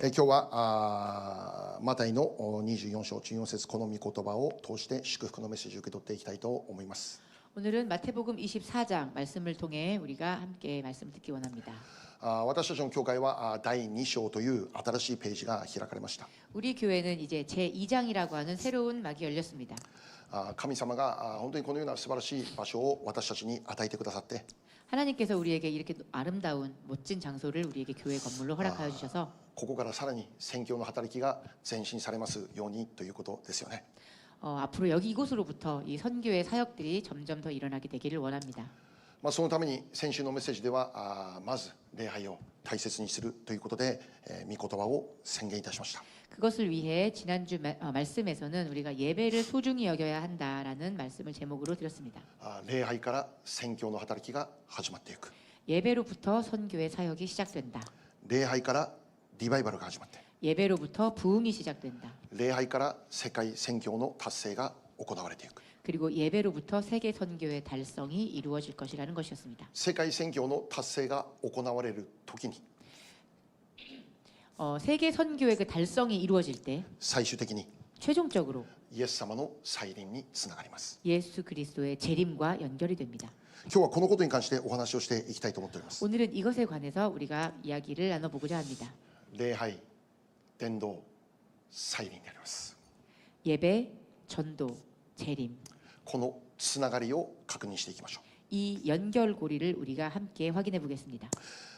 今日はマタイの24章14節この御言葉を通して祝福のメッセージを受け取っていきたいと思います。 오늘은 마태복음 24장 말씀을 통해 우리가 함께 말씀 듣기 원합니다. 私たちの教会は第2章という新しいページが開かれました。 우리 교회는 이제 제2장이라고 하는 새로운 막이 열렸습니다. 神様が本当にこのような素晴らしい場所を私たちに与えてくださって、 하나님께서 우리에게 이렇게 아름다운 멋진 장소를 우리에게 교회 건물로 허락하여 주셔서 ここからさらに宣教の働きが前進されますようにということですよね。 앞으로 여기 이곳으로부터 이 선교의 사역들이 점점 더 일어나게 되기를 원합니다. そのために先週のメッセージではまず礼拝を大切にするということで御言葉を宣言いたしました。 그것을 위해 지난주 말씀에서는 우리가 예배를 소중히 여겨야 한다라는 말씀을 제목으로 드렸습니다. 礼拝から宣教の働きが始まっていく。 예배로부터 선교의 사역이 시작된다. 礼拝からリバイバルが始まって、 예배로부터 부흥이 시작된다. 礼拝から世界宣教の達成が行われていく。 그리고 예배로부터 세계 선교의 달성이 이루어질 것이라는 것이었습니다. 世界宣教の達成が行われる時に 세계 선교의 그 달성이 이루어질 때 最終的に 최종적으로 イエス様の再臨につながります。 예수 그리스도의 재림과 연결이 됩니다. 今日はこのことに関してお話をしていきたいと思っております。 오늘은 이것에 관해서 우리가 이야기를 나눠보고자 합니다. 礼拝、伝道、再臨であります。 예배, 전도, 재림. このつながりを確認していきましょう。 이 연결고리를 우리가 함께 확인해 보겠습니다.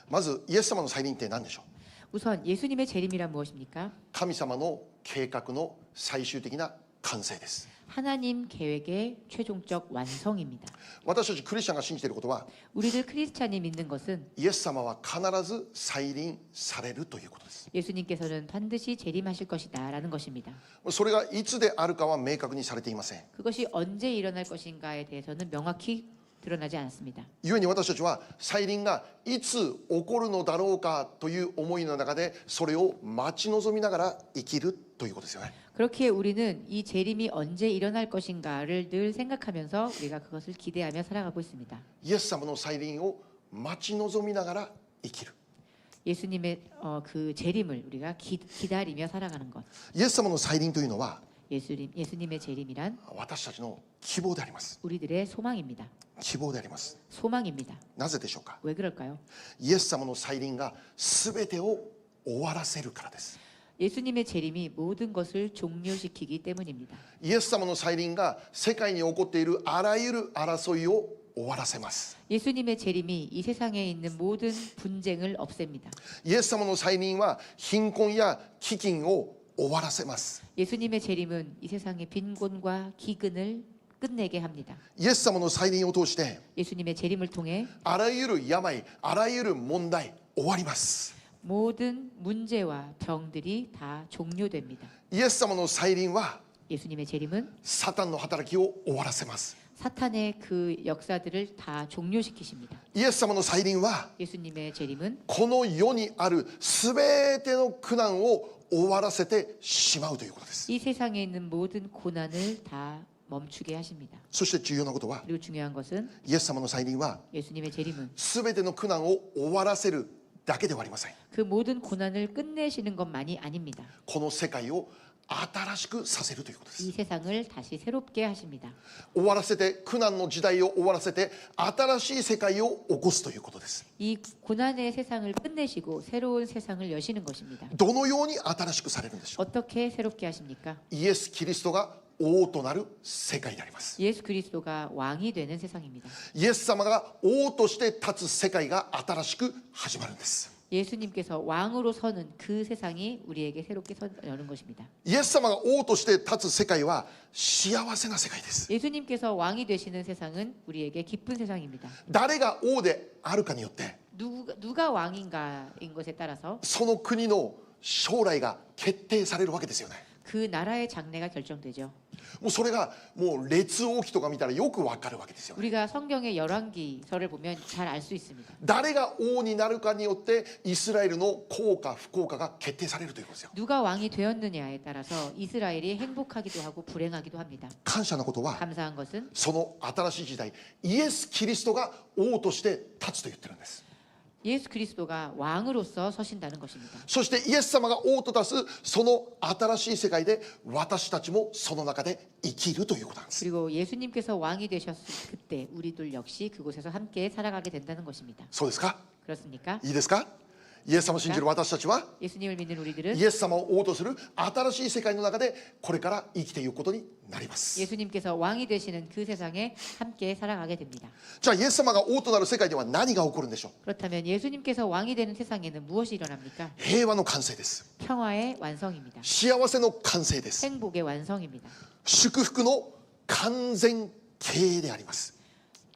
まずイエス様の再臨って何でしょう。 우선 예수님의 재림이란 무엇입니까? 神様の計画の最終的な完成です。 하나님 계획의 최종적 완성입니다. 私たちクリスチャンが信じていることは、 우리들 크리스찬이 믿는 것은 イエス様は必ず再臨されるということです。 예수님께서는 반드시 재림하실 것이다라는 것입니다. それがいつであるかは明確にされていません。 그것이 언제 일어날 것인가에 대해서는 명확히 드러나지 않습니다. 故に私たちは再臨がいつ起こるのだろうかという思いの中でそれを待ち望みながら生きるということですよね。 그렇기에 우리는 이 재림이 언제 일어날 것인가를 늘 생각하면서 우리가 그것을 기대하며 살아가고 있습니다. イエス様の再臨を待ち望みながら生きる。 예수님의 그 재림을 우리가 기다리며 살아가는 것. イエス様の再臨というのは 예수님의 재림이란 私たちの希望であります。 우리들의 소망입니다. 希望であります。 소망입니다. なぜでしょうか。 왜 그럴까요? イエス様の再臨が全てを終わらせるからです。 예수님의 재림이 모든 것을 종료시키기 때문입니다. イエス様の再臨が世界に起こっているあらゆる争いを終わらせます。 예수님의 재림이 이 세상에 있는 모든 분쟁을 없앱니다. イエス様の再臨は貧困や飢饉を終わらせます。 예수님의 재림은 이 세상의 빈곤과 기근을 끝내게 합니다. イエス様の再臨を通して 예수님의 재림을 통해 あらゆる病、あらゆる問題終わります。 모든 문제와 병들이 다 종료됩니다. イエス様の再臨は 예수님의 재림은 サタンの働きを終わらせます。 사탄의 그 역사들을 다 종료시키십니다. イエス様の再臨は 예수님의 재림은 この世にあるすべての苦難を終わらせてしまうということです。 이 세상에 있는 모든 고난을 다 멈추게 하십니다. そして重要なことは 그리고 중요한 것은 イエス様の再臨は 예수님의 재림은 すべての苦難を終わらせるだけではありません。 그 모든 고난을 끝내시는 것만이 아닙니다. この世界を新しくさせるということです。 이 세상을 다시 새롭게 하십니다. 終わらせて苦難の時代を終わらせて新しい世界を起こすということです。 이 고난의 세상을 끝내시고 새로운 세상을 여시는 것입니다. どのように新しくされるんでしょう。 어떻게 새롭게 하십니까? イエス・キリストが王となる世界であります。 예수 그리스도가 왕이 되는 세상입니다. イエス様が王として立つ世界が新しく始まるんです。 예수님께서 왕으로 서는 그 세상이 우리에게 새롭게 여는 것입니다. イエス様が王として立つ世界は幸せな世界です。 예수님께서 왕이 되시는 세상은 우리에게 기쁜 세상입니다. 誰が王であるかによって 누가 왕인가인 것에 따라서 その国の将来が決定されるわけですよね。 그 나라의 장래가 결정되죠. もうそれがもう列王記とか見たらよくわかるわけですよね。 우리가 성경의 열왕기서를 보면 잘 알 수 있습니다. 誰が王になるかによってイスラエルの幸か不幸かが決定されるということですよ。 누가 왕이 되었느냐에 따라서 이스라엘이 행복하기도 하고 불행하기도 합니다. 感謝なことは 감사한 것은 その新しい時代イエス・キリストが王として立つと言ってるんです。 예수 그리스도가 왕으로서 서신다는 것입니다. そしてイエス様が王と出すその新しい世界で私たちもその中で生きるということなんです。 그리고 예수님께서 왕이 되셨을 그때 우리들 역시 그곳에서 함께 살아가게 된다는 것입니다. そうですか？ 그렇습니까? いいですか？イエス様を信じる私たちは 예수님을 믿는 우리들은 イエス様を王とする新しい世界の中でこれから生きていくことになります。 예수님께서 왕이 되시는 그 세상에 함께 살아가게 됩니다. じゃあイエス様が王となる世界では何が起こるんでしょう？ 그렇다면 예수님께서 왕이 되는 세상에는 무엇이 일어납니까? 平和の完成です。 평화의 완성입니다. 幸せの完成です。 행복의 완성입니다. 祝福の完全形であります。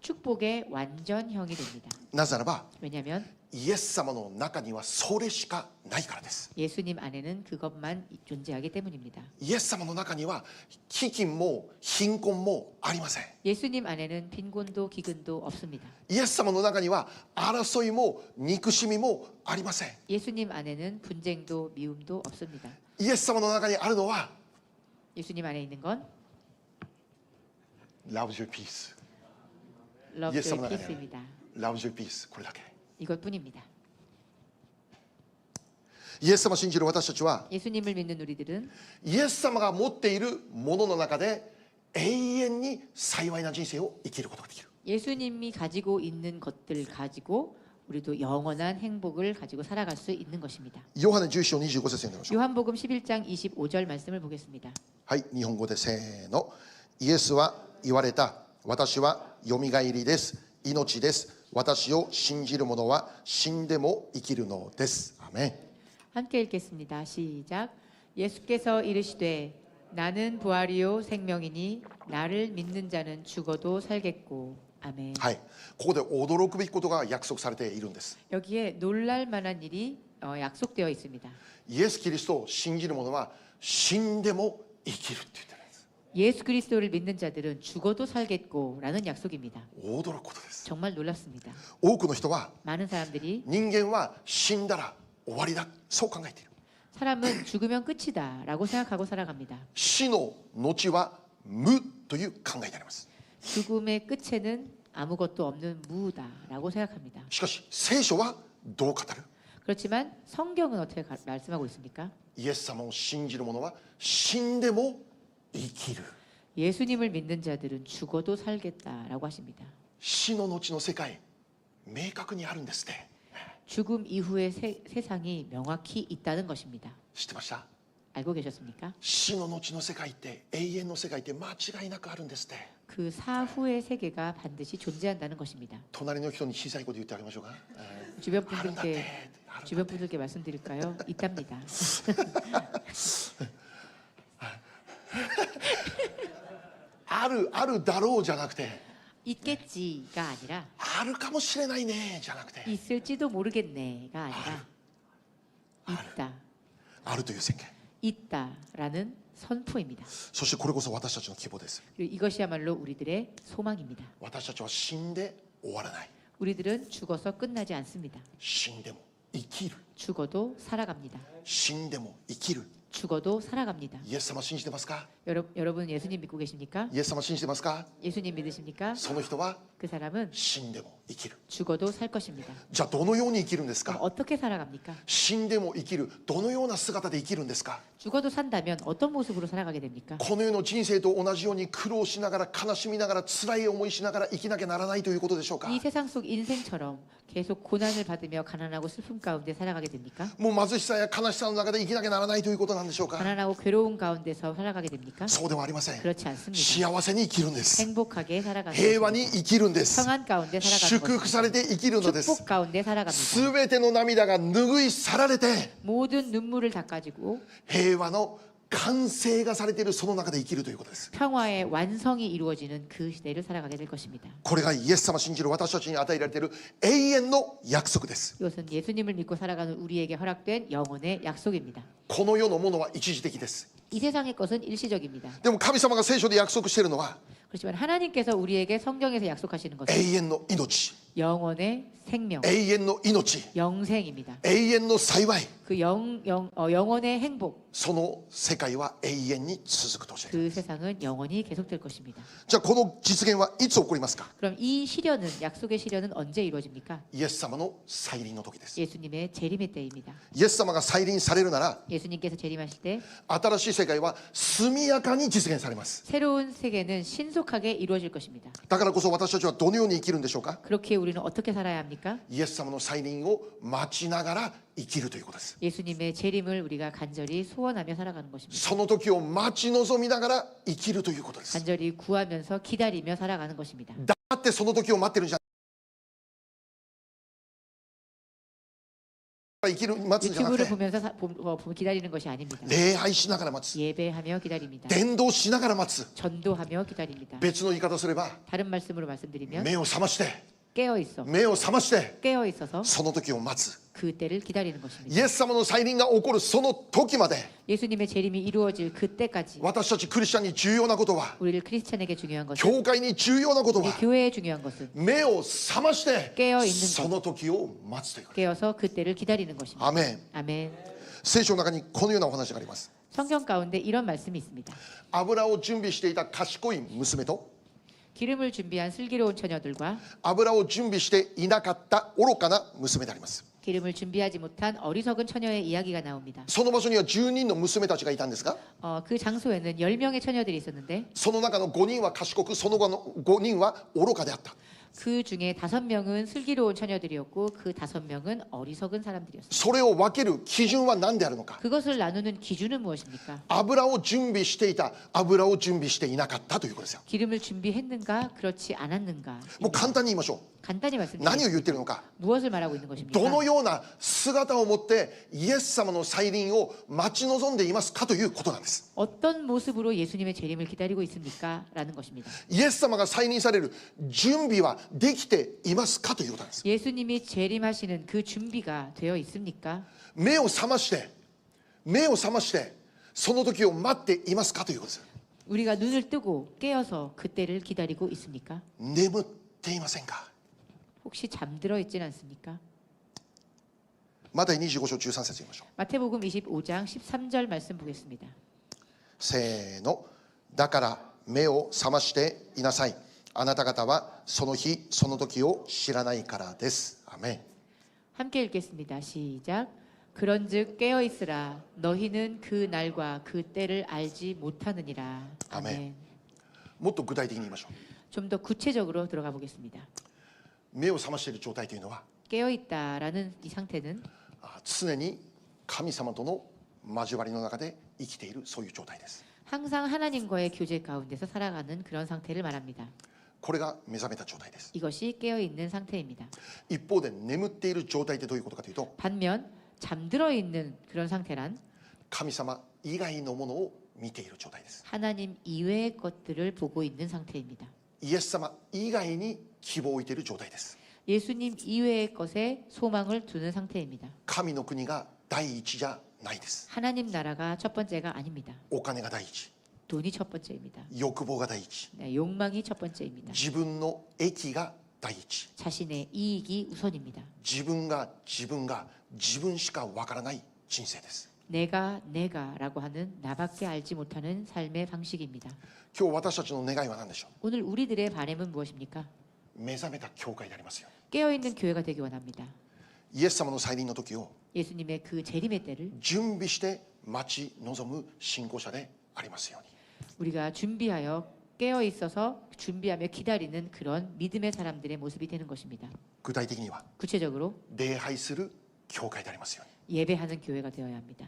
축복의 완전형이 됩니다. なぜならば 왜냐하면 イエス様の中にはそれしかないからです。 예수님 안에는 그것만 존재하기 때문입니다. イエス様の中には飢饉も貧困もありません。 예수님 안에는 빈곤도 기근도 없습니다. イエス様の中には争いも憎しみもありません。 예수님 안에는 분쟁도 미움도 없습니다. イエス様の中にあるのは 예수님 안에 있는 건 Love Joy Peace Love, 예수 Joy, 나가냐. Peace입니다. Love Joy Peace これだけ。 이것뿐입니다. イエス様を信じる私たちは 예수님을 믿는 우리들은 イエス様が持っているものの中で永遠に幸いな人生を生きることができる。 예수님이 가지고 있는 것들 가지고 우리도 영원한 행복을 가지고 살아갈 수 있는 것입니다. ヨハネ11章25節読んでみましょう。 요한복음 11장 25절 말씀을 보겠습니다. はい、日本語でせーの。イエスは言われた。私はよみがえりです。命です。私を信じる者は死んでも生きるのです。アメン。 함께 읽겠습니다. 시작. 예수께서 이르시되 나는 부활이요 생명이니 나를 믿는 자는 죽어도 살겠고. 아멘. はい、ここで驚くべきことが約束されているんです。 여기에 놀랄 만한 일이 약속되어 있습니다. イエス・キリストを信じる者は死んでも生きるって言ってるんです。 예수 그리스도를 믿는 자들은 죽어도 살겠고라는 약속입니다. 驚くことです。 정말 놀랍습니다. 多くの人は 많은 사람들이 人間は死んだら終わりだ、そう考えている。 사람은 죽으면 끝이다라고 생각하고 살아갑니다. 死の後は無という考えになります。 죽음의 끝에는 아무것도 없는 무다라고 생각합니다. しかし聖書はどう語る？ 그렇지만 성경은 어떻게 말씀하고 있습니까? イエス様を信じる者は死んでも生きる。 예수님을 믿는 자들은 죽어도 살겠다라고 하십니다. 死の後の世界明確にあるんですね。 죽음 이후의 세상이 명확히 있다는 것입니다. 知ってました？ 알고 계셨습니까? 死の後の世界って永遠の世界って間違いなくあるんですね。 그 사후의 세계가 반드시 존재한다는 것입니다. 隣の人に小さいこと言ってあげましょうか。 주변 あるんだって 분들께 주변 분들께 말씀드릴까요? 있답니다. あるだろうじゃなくて 있겠지가 아니라 あるかもしれないねじゃなくて 있을지도 모르겠네가 아니라 있다, あるという宣言。 있다라는 선포입니다. そしてこれこそ私たちの希望です。 그리고 이것이야말로 우리들의 소망입니다. 私たちは死んで終わらない。 우리들은 죽어서 끝나지 않습니다. 死んでも生きる。 죽어도 살아갑니다. 死んでも生きる。 죽어도 살아갑니다. イエス様信じてますか？ 여러분 예수님 믿고 계십니까? イエス様信じてますか？ 예수님 믿으십니까? その人は 그 사람은 死んでも生きる。 죽어도 살 것입니다. じゃあどのように生きるんです 그럼 か？ 어떻게 살아갑니까? 死んでも生きる。どのような姿で生きるんですか？ 죽어도 산다면 어떤 모습으로 살아가게 됩니까? この世の人生と同じように苦労しながら悲しみながら辛い思いしながら生きなきゃならないということでしょうか？ 이 세상 속 인생처럼 계속 고난을 받으며 가난하고 슬픔 가운데 살아가게 됩니까? もう貧しさや悲しさの中で生きなきゃならないということなんでしょうか？ 가난하고 괴로운 가운데서 살아가게 됩니까? そうではありません。 그렇지 않습니다. 幸せに生きるんです。 행복하게 살아가는 平和に 것입니다. 生きるんです。 평안 가운데 살아가는 祝福され 것입니다. て生きるのです。 축복 가운데 살아갑니다. すべての涙が拭い去られて 모든 눈물을 닦아지고 平和の完成がされているその中で生きるということです。 평화의 완성이 이루어지는 그 시대를 살아가게 될 것입니다. これがイエス様を信じる私たちに与えられている永遠の約束です。 이것은 예수님을 믿고 살아가는 우리에게 허락된 영혼의 약속입니다. この世のものは一時的です。 이 세상의 것은 일시적입니다. でも神様が聖書で約束しているのは 그렇지만 하나님께서 우리에게 성경에서 약속하시는 것은 永遠の命、 영원의 생명, 永遠の命、 영생입니다. 永遠の幸い、 그 영원의 행복, その世界は永遠に続くと教えている。 그 세상은 영원히 계속될 것입니다. じゃあこの実現はいつ起こりますか？ 그럼 이 시련은 약속의 시련은 언제 이루어집니까? イエス様の再臨の時です。 예수님의 재림의 때입니다. イエス様が再臨されるなら、 예수님께서 재림하실 때 新しい世界は速やかに実現されます。 새로운 세계는 신속하게 이루어질 것입니다. だからこそ私たちはどのように生きるんでしょうか？ 그렇게 우리는 어떻게 살아야 합니까? イエス様の再臨を待ちながら生きるということです。 예수님의 재림을 우리가 간절히 소원하며 살아가는 것입니다. その時を待ち望みながら生きるということです。 간절히 구하면서 기다리며 살아가는 것입니다. だってその時を待ってるんじゃ生きる待つんじゃなく 유튜브를 て、 보면서 기다리는 것이 아닙니다. 礼拝しながら待つ、 예배하며 기다립니다. 伝道しながら待つ。 전도하며 기다립니다. 別の言い方をすれば、 다른 말씀으로 말씀드리면 目を覚まして깨어 있어 目を覚まして 깨어 있어서 その時を待つ。 그 때를 기다리는 것입니다. イエス様の再臨が起こるその時まで、 예수님의 재림이 이루어질 그때까지 私たちクリスチャンに重要なことは、 우리를 크리스찬에게 중요한 것은 教会に重要なこと 우리 は、 교회에 중요한 것은 目を覚まして 깨어 있는 その時を待つということ。 깨어서 그 때를 기다리는 것입니다. アメン。 아멘. 聖書の中にこのようなお話があります。 성경 가운데 이런 말씀이 있습니다. 油を準備していた賢い娘と、 기름을 준비한 슬기로운 처녀들과 油を準備していなかった愚かな娘であります。 기름을 준비하지 못한 어리석은 처녀의 이야기가 나옵니다. その場所には10人の娘たちがいたんですが、 그 장소에는 10명의 처녀들이 있었는데 その中の5人は賢く、その後の5人は愚かであった。 그 중에 5명은 슬기로운 처녀들이었고 그 5명은 어리석은 사람들이었습니다. それを分ける基準は何であるのか。 그것을 나누는 기준은 무엇입니까? 油を準備していた、油を準備していなかったということですよ。 기름을 준비했는가 그렇지 않았는가. もう簡単に言いましょう。 간단히 何 말씀드리면 を言ってるのか。 무엇을 말하고 있는 것입니까? どのような姿を持ってイエス様の再臨を待ち望んでいますかということなんです。 어떤 모습으로 예수님의 재림을 기다리고 있습니까? 라는 것입니다. イエス様が再臨される準備はできていますかということなんです。 예수님이 재림하시는 그 준비가 되어 있습니까? 目を覚ましてその時を待っていますかということです。 우리가 눈을 뜨고 깨어서 그때를 기다리고 있습니까? 眠っていませんか。 혹시 잠들어 있진 않습니까? マタイ25章13節言いましょう。 마태복음 25장 13절 말씀 보겠습니다. せーの。だから目を覚ましていなさい。あなた方はその日その時を知らないからです。アメン。 함께 읽겠습니다. 시작. 그런즉 깨어 있으라. 너희는 그 날과 그 때를 알지 못하느니라. 아멘. 아멘. もっと具体的に言いましょう。 좀 더 구체적으로 들어가 보겠습니다. 目を覚ましている状態というのは、 깨어 있다라는 이 상태는 常に神様との交わりの中で生きている、そういう状態です。 항상 하나님과의 교제 가운데서 살아가는 그런 상태를 말합니다. これが目覚めた状態です。 이것이 깨어 있는 상태입니다. 一方で眠っている状態ってどういうことかというと、 반면 잠들어 있는 그런 상태란 神様以外のものを見ている状態です。 하나님 이외의 것들을 보고 있는 상태입니다. イエス様以外に希望を置いている状態です。 예수님 이외의 것에 소망을 두는 상태입니다. 神の国が第一じゃないです。 하나님 나라가 첫 번째가 아닙니다. お金が第一、 돈이 첫 번째입니다. 欲望が第一、 네, 욕망이 첫 번째입니다. 自分の益が第一、 자신의 이익이 우선입니다. 自分しかわからない人生です。 내가라고 하는 나밖에 알지 못하는 삶의 방식입니다. 今日私たちの願いは何でしょ 오늘 우리들의 바람은 무엇입니까? う。目覚めた教会でありますよ。 깨어있는 교회가 되기 원합니다. イエス様の再臨の時を 예수님의 그 재림의 때를 準備して待ち望む信仰者でありますように。 우리가 준비하여 깨어 있어서 준비하며 기다리는 그런 믿음의 사람들의 모습이 되는 것입니다. 具体的には 구체적으로 礼拝する教会でありますように。 예배하는 교회가 되어야 합니다.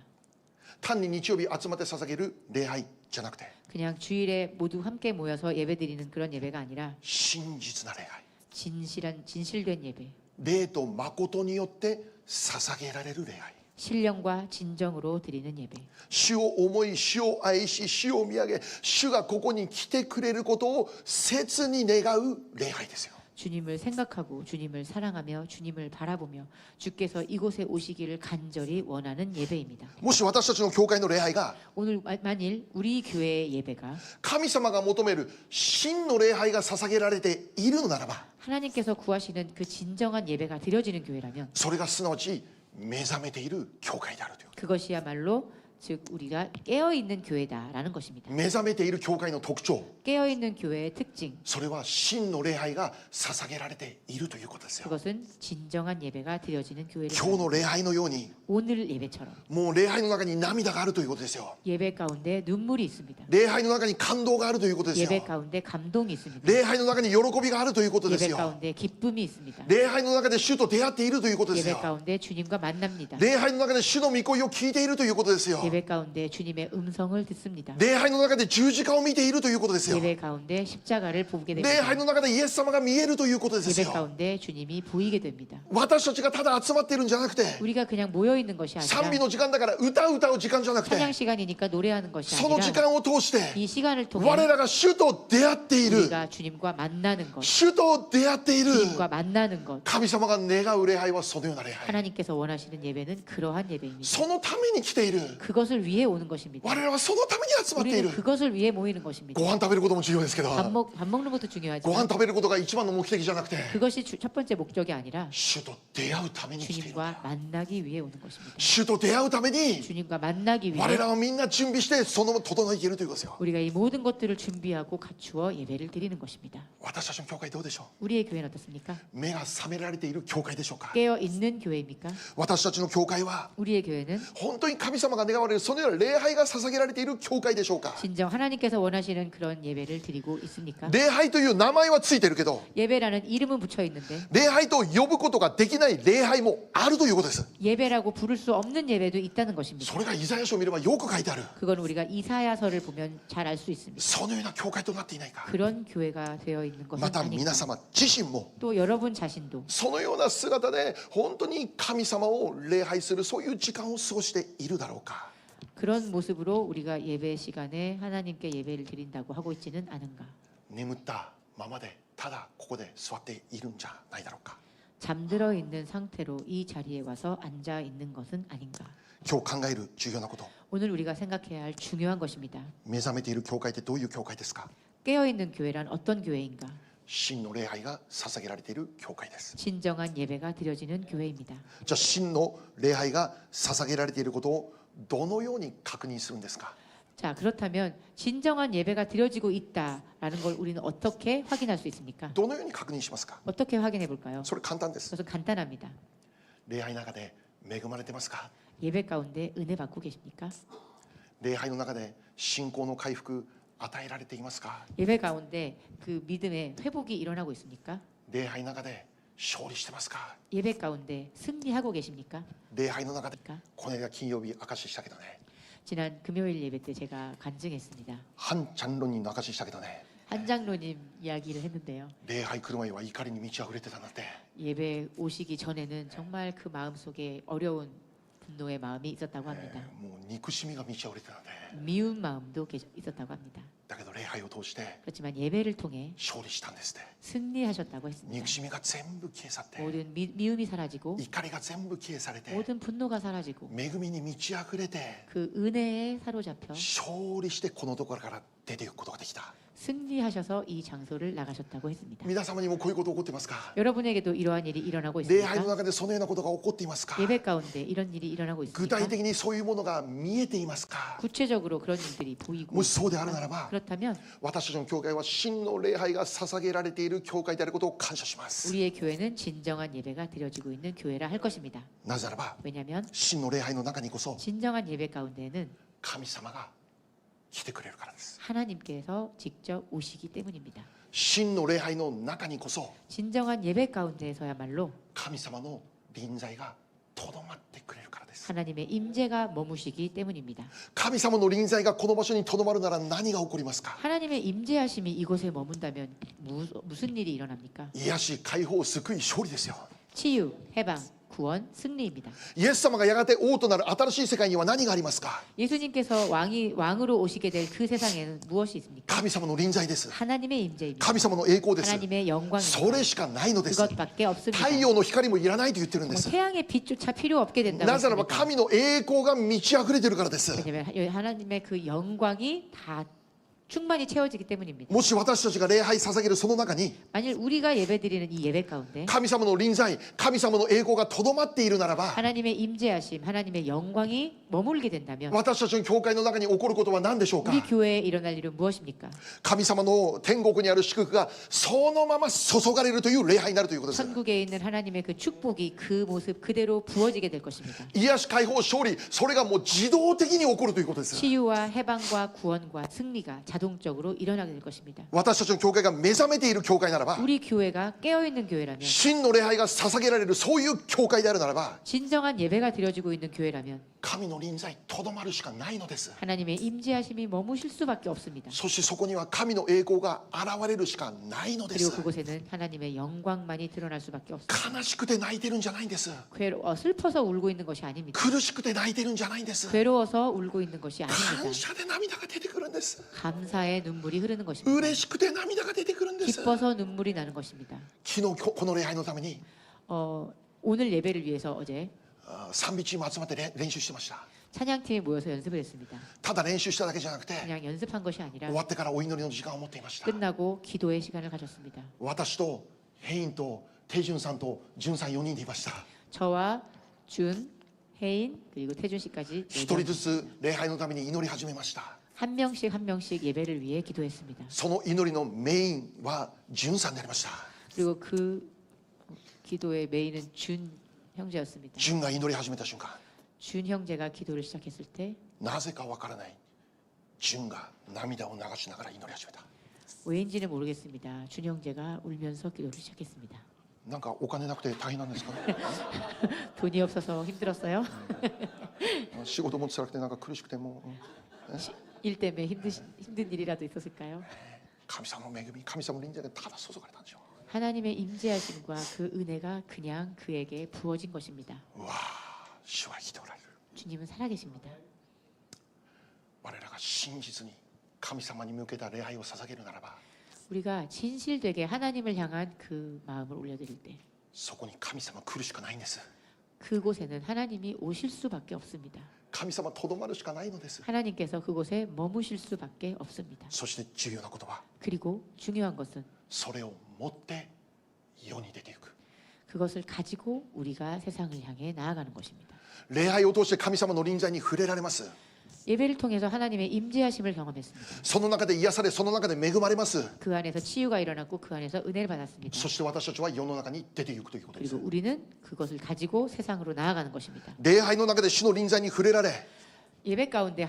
単に日曜日集まって捧げる礼拝じゃなくて、 그냥 주일에 모두 함께 모여서 예배드리는 그런 예배가 아니라 真実な礼拝、 진실된 예배, 霊と誠によって捧げられる礼拝。 신령과 진정으로 드리는 예배. 主を思い、主を愛し、主を見上げ、主がここに来てくれることを切に願う礼拝ですよ。 주님을 생각하고 주님을 사랑하며 주님을 바라보며 주께서 이곳에 오시기를 간절히 원하는 예배입니다. もし私たちの教会の礼拝が 오늘 만일 우리 교회의 예배가 神様が求める真の礼拝が捧げられているのならば 하나님께서 구하시는 그 진정한 예배가 드려지는 교회라면 それがすなわち目覚めている教会であるという 그것이야말로 즉 우리가 깨어있는 교회다라는 것입니다. 目覚めている教会の特徴 깨어있는 교회의 특징 それは真の礼拝が捧げられているということですよ 그것은 진정한 예배가 드려지는 교회를 今日の礼拝のように 오늘 예배처럼 もう礼拝の中に涙があるということですよ 예배 가운데 눈물이 있습니다. 礼拝の中に感動があるということです 예배 よ 가운데 감동이 있습니다. 礼拝の中に喜びがあるということです 예배 よ 가운데 기쁨이 있습니다. 礼拝の中で主と出会っているということです 예배 よ 가운데 주님과 만납니다. 礼拝の中で主の御声を聞いているということですよ 예배 가운데 주님의 음성을 듣습니다. 礼拝の中で十字架を見ているということですよ 예배 가운데 십자가를 보게 礼 됩니다. 拝の中でイエス様が見えるということです 예배 よ 가운데 주님이 보이게 됩니다. 私たちがただ集まっているんじゃなくて 우리가 그냥 모여 있는 것이 賛美 아니라 の時間だから歌う時間じゃなくて 찬양 시간이니까 노래하는 것이 その時 아니라 間を通して 이 시간을 통해 我らが主と出会っている 우리가 주님과 만나는 것, 主と出会っている 주님과 만나는 것. 神様が願う礼拝はそのような礼拝 하나님께서 원하시는 예배는 그러한 예배입니다. そのために来ている 그것을 위해 오는 것입니다. 我々はそのために集まってい 우리는 る 그것을 위해 모이는 것입니다. ご飯食べることも重要ですけど 밥 먹는 것도 ご飯 중요하지만 食べることが一番の目的じゃなくて 그것이 첫 번째 목적이 아니라 主と出会うために来ている 주님과 만나기 위해 오는 것입니다. 主と出会うために 주님과 만나기 我 위해 らはみんな準備してそのまま整えているということですよ 우리가 이 모든 것들을 준비하고 갖추어 예배를 드리는 것입니다. 私たちの教会どうでしょ 우리의 교회는 어떻습니까? う目が覚められている教会でしょうか 깨어 있는 교회입니까? 私たちの教会は 우리의 교회는 本当に神様が願われるそのような礼拝が捧げられている教会でしょうか 진정 하나님께서 원하시는 그런 예배를 드리고 있습니까? 礼拝という名前はついてるけど 예배라는 이름은 붙여 있는데 礼拝と呼ぶことができない礼拝もあるということです 예배라고 부를 수 없는 예배도 있다는 것입니다. それがイザヤ書を見ればよく書いてある 그건 우리가 이사야서를 보면 잘 알 수 있습니다. そのような教会となっていないか 그런 교회가 되어 있는 것은 また 아닌가. 皆様自身も 또 여러분 자신도 そのような姿で本当に神様を礼拝するそういう時間を過ごしているだろうか 그런 모습으로 우리가 예배 시간에 하나님께 예배를 드린다고 하고 있지는 않은가. 眠ったままでただここで座っているんじゃないだろうか 잠들어 있는 상태로 이 자리에 와서 앉아 있는 것은 아닌가. 今日考える重要なこと 오늘 우리가 생각해야 할 중요한 것입니다. 目覚めている教会ってどういう教会ですか 깨어 있는 교회란 어떤 교회인가? 真の礼拝が捧げられている教会です 진정한 예배가 드려지는 교회입니다. じゃあ真の礼拝が捧げられていることをどのように確認するんですか 자, 그렇다면 진정한 예배가 드려지고 있다라는 걸 우리는 어떻게 확인할 수 있습니까? どのように確認しますか 어떻게 확인해 볼까요? それ簡単です 그것은 간단합니다. 礼拝の中で恵まれてますか 예배 가운데 은혜 받고 계십니까? 礼拝の中で信仰の回復与えられていますか 예배 가운데 그 믿음의 회복이 일어나고 있습니까? 礼拝の中で勝利してますか 예배 가운데 승리하고 계십니까? 礼拝の中で 그러니까 この間金曜日証ししたけどね 지난 금요일 예배 때 제가 간증했습니다. 反장로님の証ししたけどね 한 장로님 이야기를 했는데요. 礼拝来る前は怒りに満ち溢れてたんだって 예배 오시기 전에는 정말 그 마음 속에 어려운 분노의 마음이 있었다고 합니다. もう憎しみが満ち溢れてたんで 미운 마음도 있었다고 합니다. だけど礼拝を通して 그렇지만 예배를 통해 勝利したんですって 승리하셨다고 했습니다. 憎しみが全部消え去って 모든 미움이 사라지고 怒りが全部消えされて 모든 분노가 사라지고 恵みに満ち溢れて 그 은혜에 사로잡혀 勝利してこのところから出ていくことができた 승리하셔서 이 장소를 나가셨다고 했습니다. 皆様にもこういうこと起こってますか 여러분에게도 이러한 일이 일어나고 礼拝の 있습니까? 中でそのようなことが起こっていますか 예배 가운데 이런 일이 일어나고 具体 있습니까? 的にそういうものが見えていますか 구체적으로 그런 일들이 보이고 もしそうであるならば 그렇다면 私たちの教会は真の礼拝が捧げられている教会であることを感謝します 우리의 교회는 진정한 예배가 드려지고 있는 교회라 할 것입니다. なぜならば 왜냐하면 真の礼拝の中にこそ 진정한 예배 가운데는 神様が来てくれるからです 하나님께서 직접 오시기 때문입니다. 真の礼拝の中にこそ 진정한 예배 가운데에서야말로 神様の臨在がとどまってくれるからです 하나님의 임재가 머무시기 때문입니다. 神様の臨在がこの場所にとどまるなら何が起こりますか 하나님의 임재하심이 이곳에 머문다면 무슨 일이 일어납니까? 癒し解放救い勝利ですよ 치유, 해방, 구원, 승리입니다. イエス様がやがて王となる新しい世界には何がありますか？ 예수님께서 왕으로 오시게 될 그 세상에는 무엇이 있습니까? 神様の臨在です。 하나님의 임재입니다. 神様の栄光です。 하나님의 영광입니다. それしかないのです。 그것밖에 없습니다. 太陽の光もいらないと言ってるんで 뭐 す。 태양의 빛조차 필요 없게 된다고 なぜならば 했습니다. 神の栄光が満ち溢れてるからです。 왜냐하면 하나님의 그 영광이 다 충만히 채워지기 때문입니다. もし私たちが礼拝捧げるその中に 만일 우리가 예배드리는 이 예배 가운데 神様の臨在、神様の栄光がとどまっているならば 하나님의 임재하심, 하나님의 영광이 머물게 된다면 私たちの教会の中に起こることは何でしょうか？ 우리 교회에 일어날 일은 무엇입니까? 神様の天国にある祝福がそのまま注がれるという礼拝になるということです。 천국에 있는 하나님의 그 축복이 그 모습 그대로 부어지게 될 것입니다. 癒し解放勝利、それがもう自動的に起こるということです。 치유와 해방과 구원과 승리가 자동적으로 일어나게 될 것입니다. 私たちの教会が目覚めている教会ならば 우리 교회가 깨어있는 교회라면 真の礼拝が捧げられるそういう教会であるならば 진정한 예배가 드려지고 있는 교회라면 神の臨在とどまるしかないのです。 하나님의 임재하심이 머무실 수밖에 없습니다. そしてそこには神の栄光が現れるしかないので 그리고 す。 그곳에는 하나님의 영광만이 드러날 수밖에 없습니다. 悲しくて泣いてるんじゃないんです。 슬퍼서 울고 있는 것이 아닙니다. 苦しくて泣いてるんじゃないんです。 괴로워서 울고 있는 것이 感 아닙니다. 謝で涙が出てくるんです。 감사의 눈물이 흐르는 것입니다. 嬉しくて涙が出てくるんです。 기뻐서 눈물이 나는 것입니다. 昨日この礼拝のために 오늘 예배를 위해서 어제 賛美チーム集まって練習してました。 찬양팀이 모여서 연습을 했습니다. ただ練習しただけじゃなくて 그냥 연습한 것이 아니라 終わってからお祈りの時間を持っていました。 끝나고 기도의 시간을 가졌습니다. 私とヘインとテジュンさんとジュンさん4人でいました。 저와 준, 혜인 그리고 태준 씨까지 一人ずつ礼拝のために祈り始めました。 한 명씩 예배를 위해 기도했습니다. その祈りのメインはジュンさんでありました。 그리고 그 기도의 메인은 준 형제였습니다. ジュンが祈り始めた瞬間、 준 형제가 기도를 시작했을 때 なぜかわからないジュンが涙を流しながら祈り始めた。 왜인지는 모르겠습니다. 준 형제가 울면서 기도를 시작했습니다. なんかお金なくて大変なんですか？ 돈이 없어서 힘들었어요. 仕事も辛くてなんか苦しくてもう、 일 때문에 힘든 일이라도 있었을까요? 神様の恵み、神様の臨在がただ注がれたんですよ。 하나님의 임재하심과 그 은혜가 그냥 그에게 부어진 것입니다. うわあ、主は生きておられる。 주님은 살아계십니다. 我らが真実に神様に向けた礼拝を捧げるならば、 우리가 진실되게 하나님을 향한 그 마음을 올려드릴 때 そこに神様来るしかないんです。 그곳에는 하나님이 오실 수밖에 없습니다. 神様とどまるしかないのです。 하나님께서 그곳에 머무실 수밖에 없습니다. そして重要なことは 그리고 중요한 것은 それを持って世に出ていく。 그것을 가지고 우리가 세상을 향해 나아가는 것입니다. 礼拝を通して神様の臨在に触れられます。 예배를 통해서 하나님의 임재하심을 경험했습니다. その中で癒され、その中で恵まれます。 그 안에서 치유가 일어났고 그 안에서 은혜를 받았습니다. そして私たちは世の中に出ていくということです。 그리고 우리는 그것을 가지고 세상으로 나아가는 것입니다. 礼拝の中で主の臨在に触れられ、 예배 가운데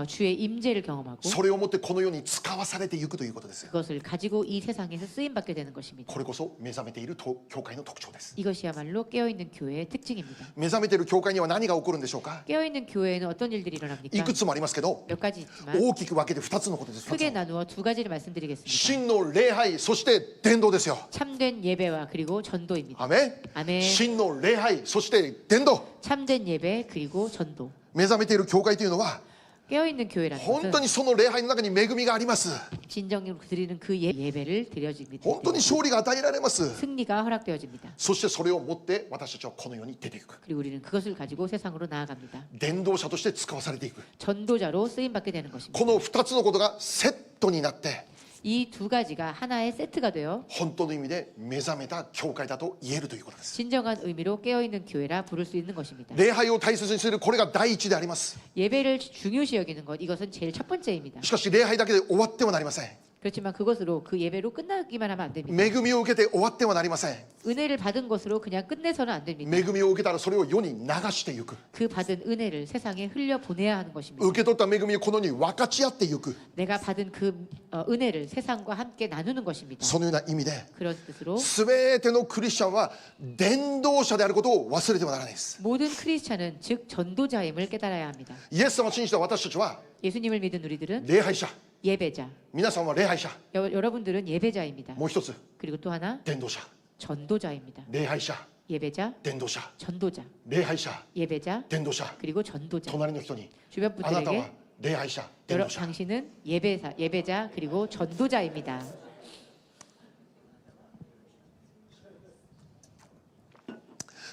주의 임재를 경험하고 それをもってこの世に使わされていくということです。 그것을 가지고 이 세상에서 쓰임 받게 되는 것입니다. これこそ目覚めている教会の特徴です。 이것이야말로 깨어있는 교회의 특징입니다. 目覚めている教会には何が起こるんでしょうか？ 깨어있는 교회에는 어떤 일들이 い 일어납니까? くつもありますけど、 몇 가지 있지만 大きく分けて2つのことです。 크게 나누어 두 가지를 말씀드리겠습니다. 真の礼拝、そして伝道ですよ。 참된 예배와 그리고 전도입니다. アメン。 아멘. 真の礼拝、そして伝道。 참된 예배 그리고 전도. 目覚めている教会というのは 깨어있는 교회라는 本 것은 当にその礼拝の中に恵みがあります。 진정으로 드리는 그 예배를 드려집니다. 本当に勝利が与えられます。 승리가 허락되어집니다. そしてそれを持って私たちはこの世に出ていく。 그리고 우리는 그것을 가지고 세상으로 나아갑니다. 伝道者として使わされていく。 전도자로 쓰임 받게 되는 것입니다. この2つのことがセットになって 이 두 가지가 하나의 세트가 되어 本当の意味で目覚めた教会だと言えるということです。 진정한 의미로 깨어있는 교회라 부를 수 있는 것입니다. 礼拝を大切にするこれが第一であります。 예배를 중요시 여기는 것 이것은 제일 첫 번째입니다. しかし礼拝だけで終わってはなりません。 그렇지만 그것으로 그 예배로 끝나기만 하면 안 됩니다. 恵みを受けて終わってはなりません。 은혜를 받은 것으로 그냥 끝내서는 안 됩니다. 恵みを受けたらそれを世に流していく。 그 받은 은혜를 세상에 흘려 보내야 하는 것입니다. 受け取った恵みをこの世に分かち合っていく。 내가 받은 그 은혜를 세상과 함께 나누는 것입니다. そのような意味で 그런 뜻으로 全てのクリスチャンは伝道者であることを忘れてはならないです。 모든 크리스찬은 즉 전도자임을 깨달아야 합니다. イエス様を信じた私たちは 예수님을 믿은 우리들은 礼拝者、 예배자. 皆さんは礼拝者、 여러분들은 예배자입니다. もう一つ 그리고 또 하나 伝道者。 전도자입니다. 礼拝者、伝 예배자, 道者 전도자, 礼拝者 예배자, 伝道者 그리고 전도자. 隣の人に 주변 あなたは 분들에게 礼拝者伝 여러, 道者 당신은 예배자 그리고 전도자입니다.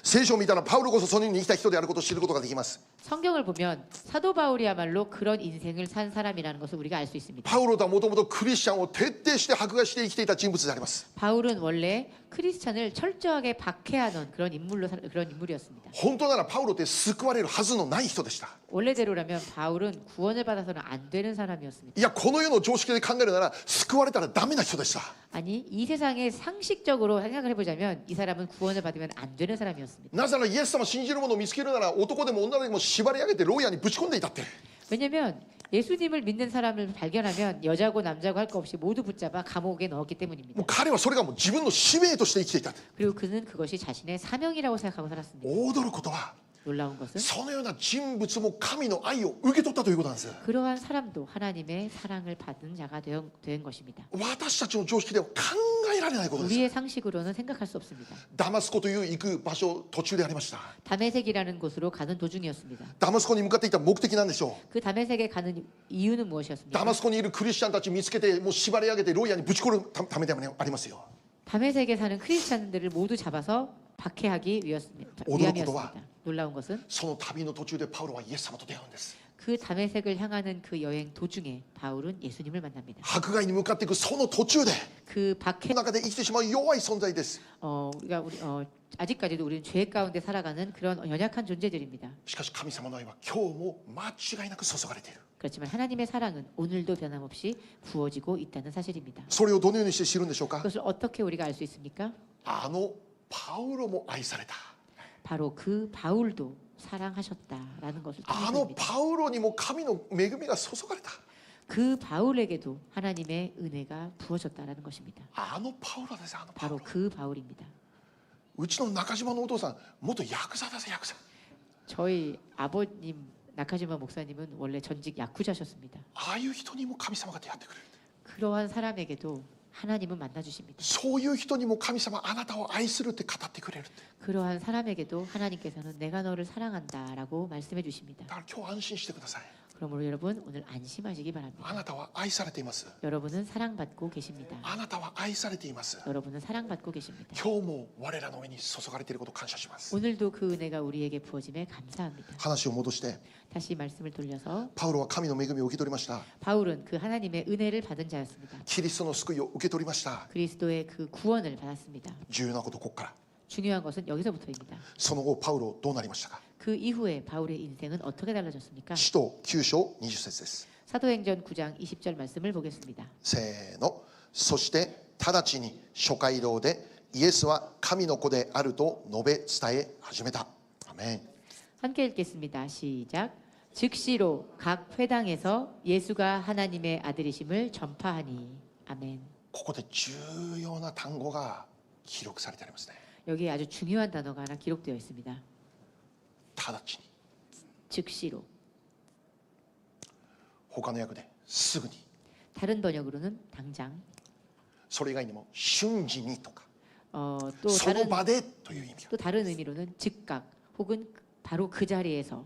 聖書を見たらパウロこそそのように生きた人であることを知ることができます。 성경을 보면 사도 바울이야말로 그런 인생을 산 사람이라는 것을 우리가 알 수 있습니다. パウロとはもともとクリスチャンを徹底して迫害して生きていた人物であります。 바울은 원래 크리스찬을 철저하게 박해하는 그런 인물이었습니다. 本当ならパウロって救われるはずのない人でした。 원래대로라면 바울은 구원을 받아서는 안 되는 사람이었습니다. いやこの世の常識で考えるなら救われたらダメな人でした。 아니 이 세상의 상식적으로 생각을 해보자면 이 사람은 구원을 받으면 안 되는 사람이었습니다. なぜならイエス様を信じる者を見つけるなら男でも女でも縛り上げて牢屋にぶち込んでいたって。 왜냐하면 예수님을 믿는 사람을 발견하면 여자고 남자고 할 거 없이 모두 붙잡아 감옥에 넣었기 때문입니다. もう彼はそれがもう自分の使命として生きていた。 그리고 그는 그것이 자신의 사명이라고 생각하고 살았습니다. 驚くことは 놀라운 것은 そのような人物も神の愛を受け取ったということなんです。 그러한 사람도 하나님의 사랑을 받은 자가 된 것입니다. 私たちの常識では考えられないことです。 우리의 상식으로는 생각할 수 없습니다. ダマスコという行く場所途中でありました。 다메섹이라는 곳으로 가는 도중이었습니다. ダマスコに向かっていた目的なんでしょ 그 다메섹에 가는 이유는 う。 무엇이었습니까? ダマスコにいるクリスチャンたち見つけてもう縛り上げて牢屋にぶち込むためでもありますよ。 다메섹에 사는 크리스찬들을 모두 잡아서 박해하기 위함이었습니다. 놀라운 것은 その旅の途中でパウロはイエス様と出会うんです。 그 다메섹을 향하는 그 여행 도중에 바울은 예수님을 만납니다. 迫害に向かっていくその途中で 그 박해 の中で生きてしまう弱い存在です。 아직까지도 우리는 죄 가운데 살아가는 그런 연약한 존재들입니다. しかし神様の愛は今日も間違いなく注がれている。 그렇지만 하나님의 사랑은 오늘도 변함없이 부어지고 있다는 사실입니다. それをどのようにして知るんでしょうか。 그것을 어떻게 우리가 알 수 있습니까? あのパウロも愛された。 바로 그 바울도 사랑하셨다라는 것을 あの 통해서입니다. パウロにも神の恵みが注がれた。 그 바울에게도 하나님의 은혜가 부어졌다라는 것입니다. あのパウロです。あのパウ 바로 ロ。 그 바울입니다. うちの中島のお父さん元ヤクザだぜヤクザ。 저희 아버님 나카지마 목사님은 원래 전직 야쿠자셨습니다. ああいう人にも神様が出会ってくれる。 그러한 사람에게도 하나님은 만나주십니다. そういう人にも神様あなたを愛するって語ってくれるって。 그러한 사람에게도 하나님께서는 내가 너를 사랑한다라고 말씀해 주십니다. だから今日安心してください。 그러므로 여러분 오늘 안심하시기 바랍니다. あなたは愛されています。 여러분은 사랑받고 계십니다. あなたは愛されています。 여러분은 사랑받고 계십니다. 今日も我らの上に注がれていることを感謝します。 오늘도 그 은혜가 우리에게 부어짐에 감사합니다. 話を戻して 다시 말씀을 돌려서 パウロは神の恵みを受け取りました。 바울은 그 하나님의 은혜를 받은 자였습니다. キリストの救いを受け取りました。 그리스도의 그 구원을 받았습니다. 重要なことここから。 중요한 것은 여기서부터입니다. その後パウロどうなりましたか。 그 이후에 바울의 인생은 어떻게 달라졌습니까? 使徒9章20節です。 사도행전 9장 20절 말씀을 보겠습니다. せーの。そして直ちに諸街道でイエスは神の子であると述べ伝え始めた。アメン。 함께 읽겠습니다. 시작. 즉시로 각 회당에서 예수가 하나님의 아들이심을 전파하니. 아멘. ここで重要な単語が記録されてありますね。 여기에 아주 중요한 단어가 하나 기록되어 있습니다. 直ちに。 즉시로. 他の訳ですぐに。 다른 번역으로는 당장. それ以外にも瞬時にとか 또 その 다른 場でという意味が。 또 다른 의미로는 즉각 혹은 바로 그 자리에서라는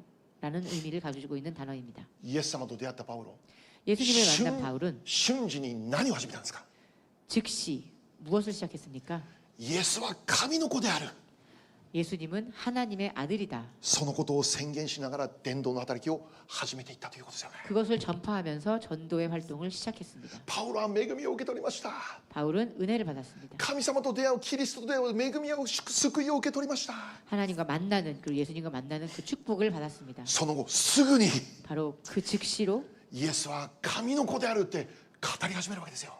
의미를 가지고 있는 단어입니다. イエス様と出会ったパウロ、 예수님을 만난 바울은 瞬時に何を始めたんですか。 즉시 무엇을 시작했습니까? イエスは神の子である。 예수님은 하나님의 아들이다. そのことを宣言しながら伝道の働きを始めていったということですよね。 그것을 전파하면서 전도의 활동을 시작했습니다. パウロは恵みを受け取りました。 바울은 은혜를 받았습니다. 神様と出会う、キリストと出会う恵みを救いを受け取りました。 하나님과 만나는 그리고 예수님과 만나는 그 축복을 받았습니다. その後すぐに 바로 그 즉시로 イエスは神の子であるって語り始めるわけですよ。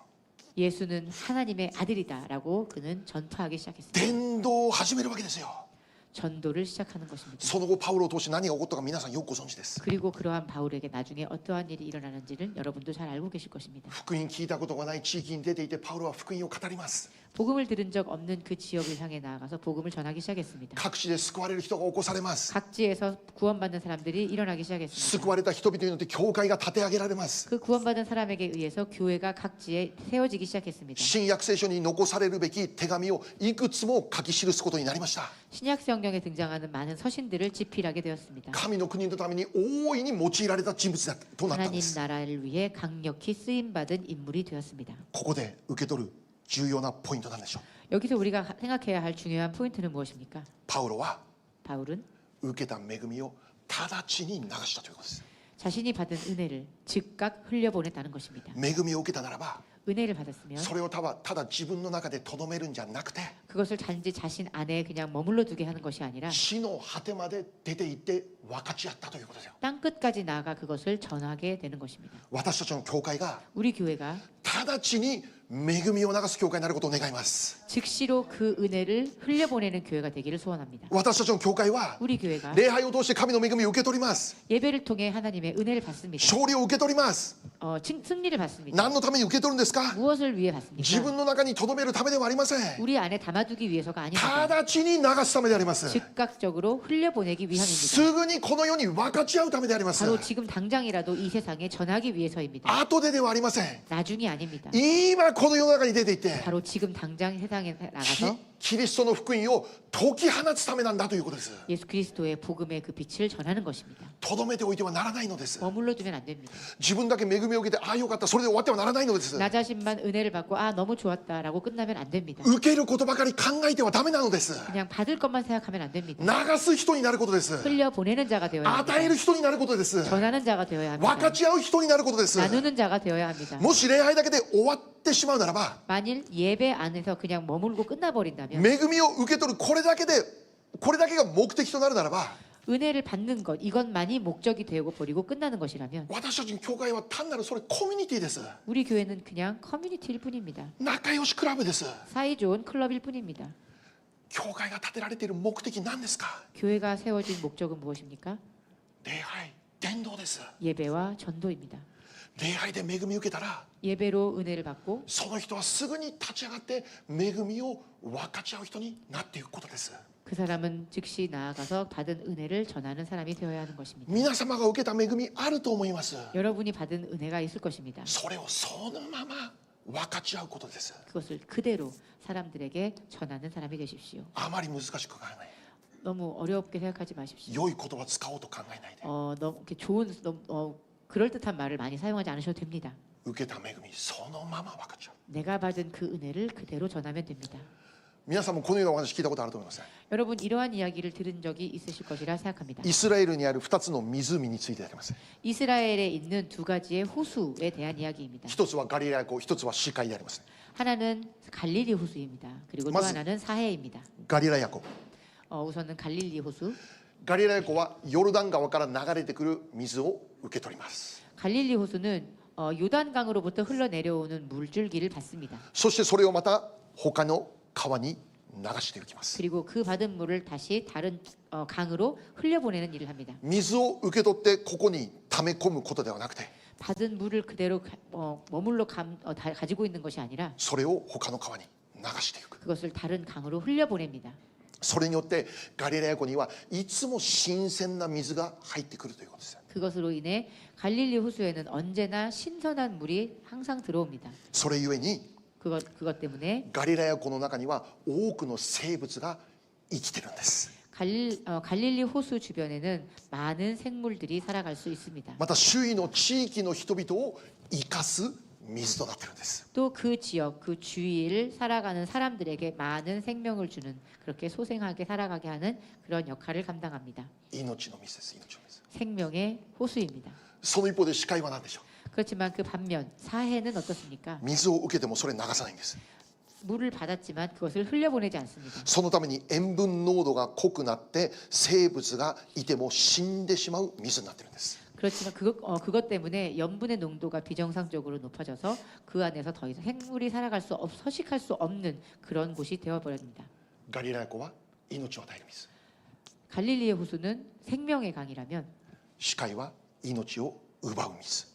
예수는 하나님의 아들이다라고 그는 전파하기 시작했습니다. 伝道を始めるわけですよ。 전도를 시작하는 것입니다. その後パウロを通して何が起こったか皆さんよくご存知です。 그리고 그러한 바울에게 나중에 어떠한 일이 일어나는지는 여러분도 잘 알고 계실 것입니다. 福音聞いたことがない地域に出ていてパウロは福音を語ります。 복음을 들은 적 없는 그 지역을 향해 나아가서 복음을 전하기 시작했습니다. 各地で救われる人が起こされます。 각지에서 구원받는 사람들이 일어나기 시작했습니다. 救われた人々によって教会が立て上げられます。 그 구원받은 사람에게 의해서 교회가 각지에 세워지기 시작했습니다. 新約聖書に残されるべき手紙をいくつも書き記すことになりました。 신약 성경에 등장하는 많은 서신들을 집필하게 되었습니다. 神の国のために大いに用いられた人物だとなったんで 하나님 す。 나라를 위해 강력히 쓰임 받은 인물이 되었습니다. ここで受け取る重要なポイントなんでしょう。 여기서 우리가 생각해야 할 중요한 포인트는 무엇입니까? パウロは 바울은 受けた恵みを直ちに流したということです。 자신이 받은 은혜를 즉각 흘려보냈다는 것입니다. 恵みを受けたならば 은혜를 받았으면 それをただ自分の中でとどめるんじゃなくて 그것을 단지 자신 안에 그냥 머물러 두게 하는 것이 아니라 地の果てまで出て行って分かち合ったということですよ。 땅 끝까지 나아가 그것을 전하게 되는 것입니다. 私たちの教会が 우리 교회가 直ちに恵みを流す教会になることを願います。 즉시로 그 은혜를 흘려보내는 교회가 되기를 소원합니다. 私たちの教会は 우리 교회가 礼拝を通して神の恵みを受け取ります。 예배를 통해 하나님의 은혜를 받습니다. 勝利を受け取ります。 승리를 받습니다. 何のために受け取るんですか？ 무엇을 위해 自 받습니까? 分の中にとどめるためではありません。 우리 안에 담아두기 위해서가 아닙니다. 直ちに流すためであります。 즉각적으로 흘려보내기 す 위함입니다. ぐにこの世に分かち合うためであります。 바로 지금 당장이라도 이 세상에 전하기 위해서입니다. 後でではありません。 나중이 아닙니다. 今この世の中に出て行って 바로 지금 당장 세상에 나가서 キリストの福音を解き放つためなんだということです。 예수 그리스도의 복음의 그 빛을 전하는 것입니다. とどめておいてはならないのです。 머물러 두면 안 됩니다. 自分だけ恵みを受けてああよかったそれで終わってはならないのです。 나 자신만 은혜를 받고 아 너무 좋았다라고 끝나면 안 됩니다. 受けることばかり考えてはダメなのです。 그냥 받을 것만 생각하면 안 됩니다. 流す人になることです。 흘려보내는 자가 되어야 与える 합니다. 人になることです。 전하는 자가 되어야 分か 합니다. ち合う人になることです。 나누는 자가 되어야 합니다. もし礼拝だけで終わってしまうならば 만일 예배 안에서 그냥 머물고 끝나버린다면 恵みを受け取るこれだけが目的となるならば 은혜를 받는 것 이것만이 목적이 되고 버리고 끝나는 것이라면 私たちの教会は単なるそれコミュニティです。 우리 교회는 그냥 커뮤니티일 뿐입니다. 仲良しクラブです。 사이 좋은 클럽일 뿐입니다. 教会が建てられている目的何ですか？ 교회가 세워진 목적은 무엇입니까? 礼拝伝道です。 예배와 전도입니다. 礼拝で恵みを受けたら 예배로 은혜를 받고 その人はすぐに立ち上がって恵みを分かち合う人になっていくことです。 그 사람은 즉시 나아가서 받은 은혜를 전하는 사람이 되어야 하는 것입니다. 皆様が受けた恵みあると思います。 여러분이 받은 은혜가 있을 것입니다. それをそのまま分かち合うことです。 그것을 그대로 사람들에게 전하는 사람이 되십시오. あまり難しく考えない。 너무 어렵게 생각하지 마십시오. 良い言葉使おうと考えないで。 너무 이렇게 좋은 그럴듯한 말을 많이 사용하지 않으셔도 됩니다. 受けた恵みそのまま分かち合う。 내가 받은 그 은혜를 그대로 전하면 됩니다. 皆さんもこのようなお話聞いたことあると思います。 여러분 이러한 이야기를 들은 적이 있으실 것이라 생각합니다. イスラエルにある2つの湖についていただきます。 이스라엘에 있는 두 가지의 호수에 대한 이야기입니다. 一つはガリラヤ湖、一つはシカイであります。 하나는 갈릴리 호수입니다. 그리고 또 맞습니다. 하나는 사해입니다. ガリラヤ湖。 우선은 갈릴리 호수. ガリラヤ湖はヨルダン川から流れてくる水を受け取ります。 갈릴리 호수는 요단강으로부터 흘러내려오는 물줄기를 받습니다. そしてそれをまた他の川に流していきます。 그리고 그 받은 물을 다시 다른 강으로 흘려보내는 일을 합니다. 水を受け取ってここに溜め込むことではなくて、 받은 물을 그대로 머물러 가지고 있는 것이 아니라 それを他の川に流していく。 그것을 다른 강으로 흘려보냅니다. それによってガリラヤ湖にはいつも新鮮な水が入ってくるということです。 그것으로 인해 갈릴리 호수에는 언제나 신선한 물이 항상 들어옵니다. それゆえに 그것 때문에 ガリラヤ湖の中には多くの生物が生きてるんです。 갈릴리 호수 주변에는 많은 생물들이 살아갈 수 있습니다. また周囲の地域の人々を生かす水となってるんです。 또 그 지역, 그 주위를 살아가는 사람들에게 많은 생명을 주는 그렇게 소생하게 살아가게 하는 그런 역할을 감당합니다. 命の水です。命の水。 생명의 호수입니다. その一方で視界は何でしょ 그렇지만 그 반면 사해는 어떻습니까? う。水を受けてもそれ流さないんです。 물을 받았지만 그것을 흘려보내지 않습니다. そのために塩分濃度が濃くなって生物がいても死んでしまう水になってるんです。 그렇지만 그것 때문에 염분의 농도가 비정상적으로 높아져서 그 안에서 더 이상 생물이 서식할 수 없는 그런 곳이 되어버립니다. ガリラヤ湖は命を与える水。 갈릴리의 호수는 생명의 강이라면 視界は命を奪う水。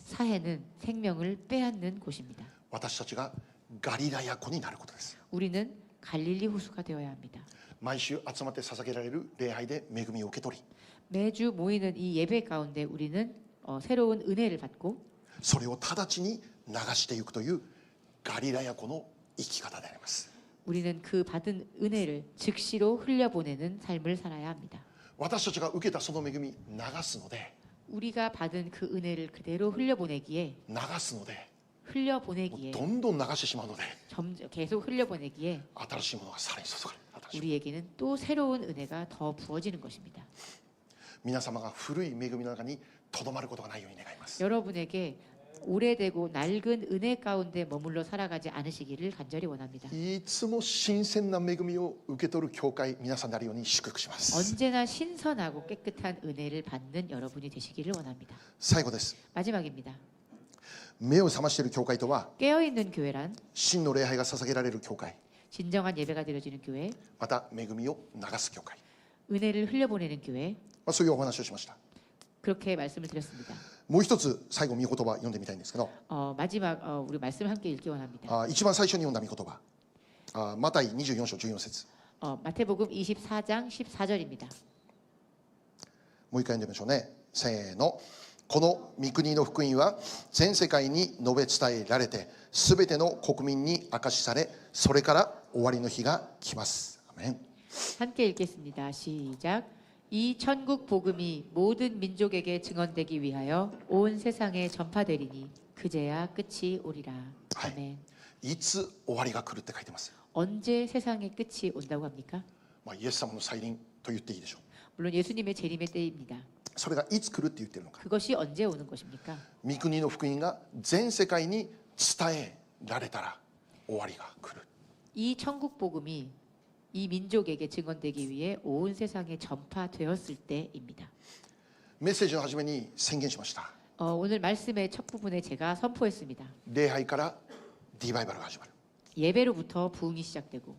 사해는 생명을 빼앗는 곳입니다. 私たちがガリラヤ湖になることです。 우리는 갈릴리 호수가 되어야 합니다. 毎週集まって捧げられる礼拝で恵みを受け取り、 매주 모이는 이 예배 가운데 우리는 새로운 은혜를 받고 それを直ちに流していくというガリラヤ湖の生き方であります。 우리는 그 받은 은혜를 즉시로 흘려보내는 삶을 살아야 합니다. 私たちが受けたその恵み流すので、 우리가 받은 그 은혜를 그대로 흘려보내기에 流すので、 흘려보내기에 どんどん流してしまうので、 계속 흘려보내기에 新しいものがさらに注がれる。新しい 우리에게는 또 새로운 은혜가 더 부어지는 것입니다. 皆様が古い恵みの中にとどまることがないように願います。 여러분에게 오래되고 낡은 은혜 가운데 머물러 살아가지 않으시기를 간절히 원합니다. いつも新鮮な恵みを受け取る教会、皆さんであるように祝福します。 언제나 신선하고 깨끗한 은혜를 받는 여러분이 되시기를 원합니다. 最後です。 마지막입니다. 目を覚ましている教会とは、 깨어있는 교회란 真の礼拝が捧げられる教会、 진정한 예배가 드려지는 교회, また恵みを流す教会、 은혜를 흘려보내는 교회, そういうお話をしました。 그렇게 말씀을 드렸습니다. もう一つ最後御言葉読んでみたいんですけど、 마지막 우리 말씀을 함께 읽기 원합니다. 一番最初に読んだ御言葉、マタイ24章14節、 마태복음 24장 14절입니다. もう一回読んでみましょうね。せーの。この御国の福音は全世界に述べ伝えられて、すべての国民に明かしされ、それから終わりの日が来ます。アメン。 함께 읽겠습니다. 시작. 이 천국 복음이 모든 민족에게 증언되기 위하여 온 세상에 전파되리니 그제야 끝이 오리라. 아멘. いつ終わりが来るって書いてます。 언제 세상의 끝이 온다고 합니까? イエス様の再臨と言っていいでしょう。 물론 예수님의 재림의 때입니다. それがいつ来るって言ってるのか。 그것이 언제 오는 것입니까? 御国の福音が全世界に伝えられたら終わりが来る。 이 천국 복음이 이 민족에게 증언되기 위해 온 세상에 전파되었을 때입니다. メッセージの初めに宣言しました。 오늘 말씀의 첫 부분에 제가 선포했습니다. 礼拝からリバイバルが始まる。 예배로부터 부흥이 시작되고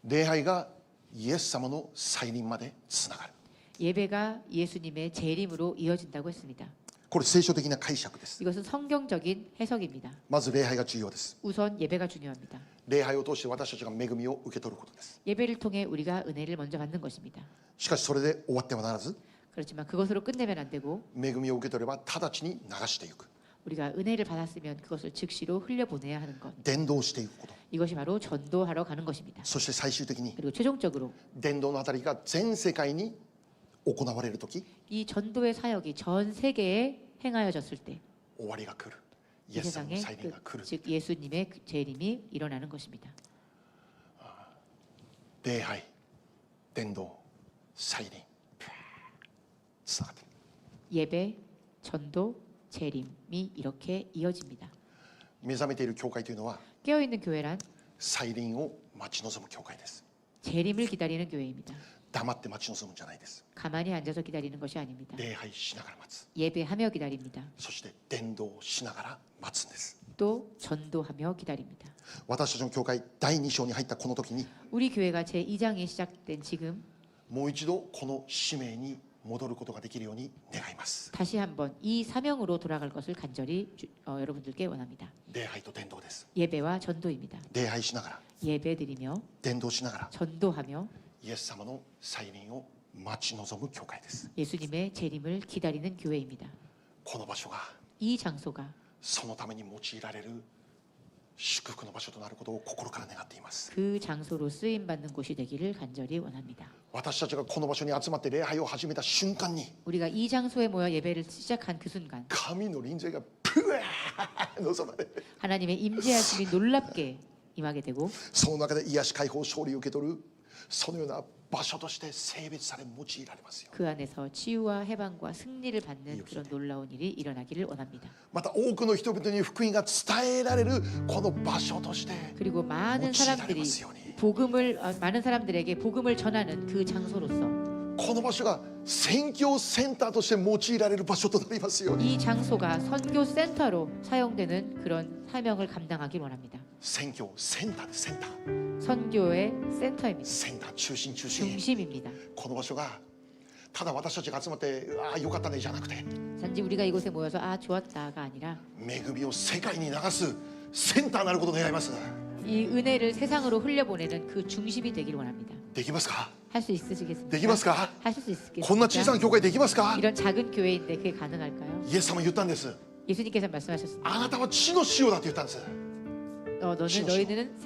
礼拝がイエス様の再臨までつながる。 예배가 예수님의 재림으로 이어진다고 했습니다. これ聖書的な解釈です。 이것은 성경적인 해석입니다. まず礼拝が重要です。 우선 예배가 중요합니다. 礼拝を通して私たちが恵みを受け取ることです。 예배를 통해 우리가 은혜를 먼저 받는 것입니다. しかしそれで終わってはならず、 그렇지만 그것으로 끝내면 안 되고 恵みを受け取れば直ちに流していく。 우리가 은혜를 받았으면 그것을 즉시로 흘려보내야 하는 것. 伝道していくこと。 이것이 바로 전도하러 가는 것입니다. そして最終的に 그리고 최종적으로 伝道のあたりが全世界に行われるとき、 이 전도의 사역이 전 세계에 행하여졌을 때 이 終わりが来る。イエス様の 세상의 再臨が来る。 즉 예수님의 재림이 일어나는 것입니다. 礼拝、伝道、再臨、つながっている。 예배, 전도, 재림이 이렇게 이어집니다. 目覚めている教会というのは 깨어있는 교회란 再臨を待ち望む教会です。 재림을 기다리는 교회입니다. 黙って待ち望むんじゃないです。 가만히 앉아서 기다리는 것이 아닙니다. 礼拝しながら待つ。 예배하며 기다립니다. そして伝道しながら待つんです。 또 전도하며 기다립니다. 私たちの教会第2章に入ったこの時に 우리 교회가 제2장이 시작된 지금 もう一度この使命に戻ることができるように願います。 다시 한번 이 사명으로 돌아갈 것을 간절히 여러분들께 원합니다. 礼拝と伝道です。 예배와 전도입니다. 礼拝しながら 예배드리며 伝道しながら 전도하며 イエス様の再臨を待ち望む教会です。 예수님의 재림을 기다리는 교회입니다. この場所が 이 장소가 そのために用いられる祝福の場所となることを心から願っています。 그 장소로 쓰임 받는 곳이 되기를 간절히 원합니다. 私たちがこの場所に集まって礼拝を始めた瞬間に 우리가 이 장소에 모여 예배를 시작한 그 순간 神の臨在がプワー望まれる。 하나님의 임재하심이 놀랍게 임하게 되고 その中で癒し解放勝利を受け取るそのような場所として性別され用いられますよ。 그 안에서 치유와 해방과 승리를 받는 그런 놀라운 일이 일어나기를 원합니다. また多くの人々に福音が伝えられるこの場所として 그리고 用 많은 いられ 사람들이 ますように。 많은 사람들에게 복음을 전하는 그 장소로서 この場所が宣教センターとして用いられる場所となりますように。 이 장소가 선교 센터로 사용되는 그런 사명을 감당하길 원합니다. 宣教センターです。センター 선교의 센터입니다. センター中心中心。 중심입니다. この場所がただ私たちが集まってああよかったねじゃなくて 단지 우리가 이곳에 모여서 아 좋았다가 아니라 恵みを世界に流すセンターになることを願います。이 은혜를 세상으로 흘려보내는 그 중심이 되기를 원합니다. できますか 할 수 있으시겠습니까? できますか 하실 수 있겠습니까? こんな小さな教会できますか 이런 작은 교회인데 그게 가능할까요? イエス様言ったんです。 예수님께서 말씀하셨습니다. あなたは地の塩だって言ったんです。 너희는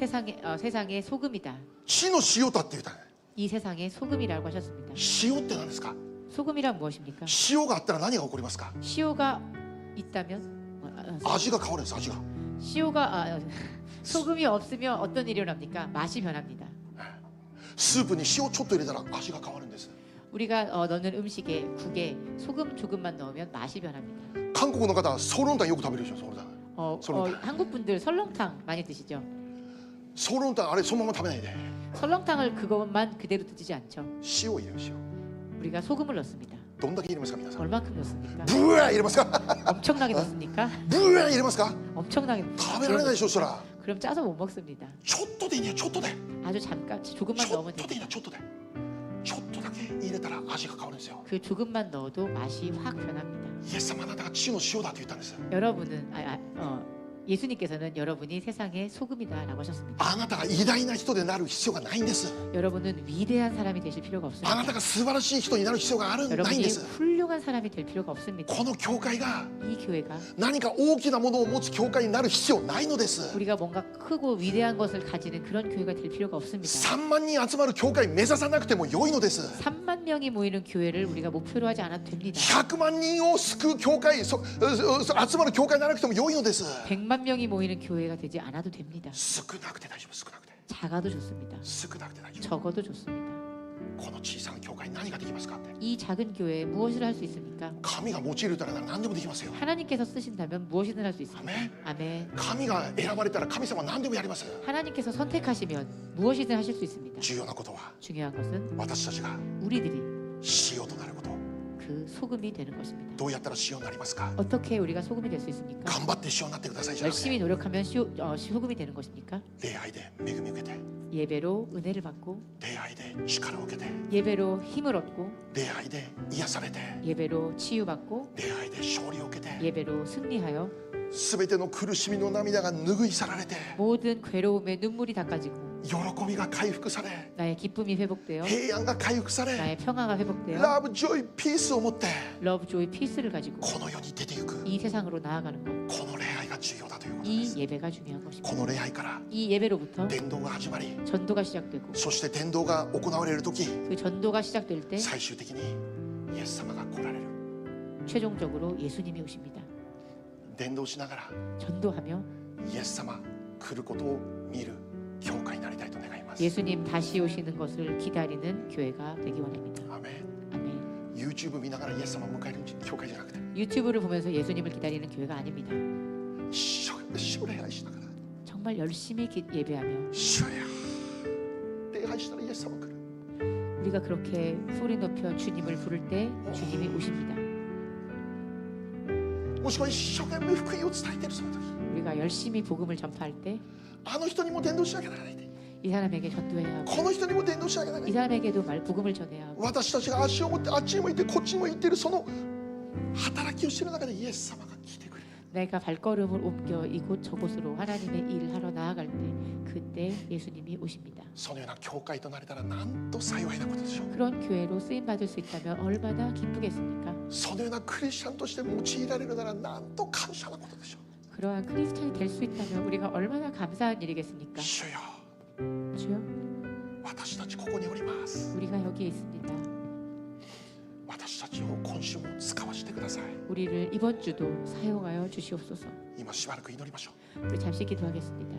세상의 소금이다. 地の塩だって言ったんです。 이 세상의 소금이라고 하셨습니다. 塩って何ですか？ 소금이란 무엇입니까? 塩があったら何が起こりますか？ 시오가 있다면 味が変わるんです。味が。 소금이 없으면 어떤 일이 일어납니까? 맛이 변합니다. スープに塩ちょっと入れたら味が変わるんです。 우리가 넣는 음식에 국에 소금 조금만 넣으면 맛이 변합니다. 韓国の方はソーロンタンよく食べるでしょ。ソーロンタン。 한국 분들 설렁탕 많이 드시죠? ソーロンタンあれそのまま食べないで。 설렁탕을 그것만 그대로 드시지 않죠. 塩入れる塩。 우리가 소금을 넣습니다. どんだけ入れますか皆さん？ 얼만큼 넣습니까? ブワー入れますか？ 엄청나게 넣습니까? ブワー入れますか？ 엄청나게. 食べられないでしょ。そしたら 그럼 짜서 못 먹습니다. ちょっとでいいね。ちょっとで。 아주 잠깐 ち 조금만 ょ 넣으면 っとでいい 됩니다. ね。ちょっとで。ちょっとだけ入れたら味が変わるんですよ。 그 조금만 넣어도 맛이 확 변합니다. イエス様あなたが地の塩だって言ったんです。 여러분은 예수님께서는 여러분이 세상의 소금이다라고 하셨습니다. あなたが偉大な人でなる必要がないんです。 여러분은 위대한 사람이 되실 필요가 あな 없습니다. たが素晴らしい人になる必要があるないん 여러분이 です。 훌륭한 사람이 될 필요가 없습니다. この教会が 이 교회가 何か大きなものを持つ教会になる必要ないのです。 우리가 뭔가 크고 위대한 것을 가지는 그런 교회가 될 필요가 없습니다. 3万人集まる教会目指さなくても良いのです。 3만 명이 모이는 교회를 우리가 목표로 하지 않아도 됩니다. 100万人を救う教会、集まる教会にならなくても良いのです。 100만 명이 모이는 교회가 되지 않아도 됩니다. 少なくて大丈夫。少なくて 작아도 좋습니다. 少なくて大丈 적어도 좋습니다. 夫。この小さな教会に何ができますかって。 이 작은 교회에 무엇을 할 수 있습니까? 神が用いるなら何でもできますよ。 하나님께서 쓰신다면 무엇이든 할 수 있습니다. 아멘. 아멘. 神が選ばれたら神様は何でもやります。 하나님께서 선택하시면 무엇이든 하실 수 있습니다. 重要なことは 중요한 것은 私たちが 우리들이 塩となること。 그 소금이 되는 것입니다. どうやったら塩になりますか？ 어떻게 우리가 소금이 될 수 있습니까? 頑張って塩になってくださいじゃなくて 열심히 노력하면 소금이 되는 것입니까? 礼拝で恵み受けて 예배로 은혜를 받고 礼拝で力を受けて 예배로 힘을 얻고 礼拝で癒されて 예배로 치유받고 礼拝で勝利を受けて 예배로 승리하여 全ての苦しみの涙が拭い去られて 모든 괴로움의 눈물이 닦아지고 喜びが回復され 나의 기쁨이 회복되어 平安が回復され 나의 평화가 회복되어 ラブジョイピースを持って 러브 조이 피스를 가지고 この世に出ていく 이 세상으로 나아가는 것. この礼拝が重要だということで 이 す。 예배가 중요한 것입니다. この礼拝から 이 예배로부터 伝道が始まり 전도가 시작되고 そして伝道が行われる時 그 전도가 시작될 때 最終的にイエス様が来られる。 최종적으로 예수님이 오십니다. 伝道しながら 전도하며 イエス様来ることを見る教会になりたいと願います。 예수님 다시 오시는 것을 기다리는 교회가 되기 원합니다. アーメン。 아멘. YouTube 見ながらイエス様を迎える教会じゃなくて 유튜브를 보면서 예수님을 기다리는 교회가 아닙니다. 主を礼拝しながら 정말 열심히 예배하며 主よ礼拝したらイエス様来る。 우리가 그렇게 소리 높여 주님을 부를 때 주님이 오십니다. もしくは一生懸命福音を伝えているその時 우리가 열심히 복음을 전파할 때 あの人にも伝道しなきゃならないで 이 사람에게 전도해야 하고 この人にも伝道しなきゃならな 이 い 사람에게도 복음을 전해야 하고 私たちが足を持ってあっちにも行ってこっちにも行っているその働きをしている中でイエス様が来てくれる。 내가 발걸음을 옮겨 이곳 저곳으로 하나님의 일을 하러 나아갈 때 그때 예수님이 오십니다. そのような教会となれたらなんと幸いなことでしょう。 그런 교회로 쓰임 받을 수 있다면 얼마나 기쁘겠습니까? そのようなクリスチャンとして用いられるならなんと感謝なことでしょ 그러한 크리스찬이 될 수 있다면 우리가 얼마나 감사한 일이겠습니까? う。主よ 주여, 私たちここにおります。 우리가 여기에 있습니다. 私たちを今週も使わせてください。 우리를 이번 주도 사용하여 주시옵소서. 今しばらく祈りましょう。 우리 잠시 기도하겠습니다.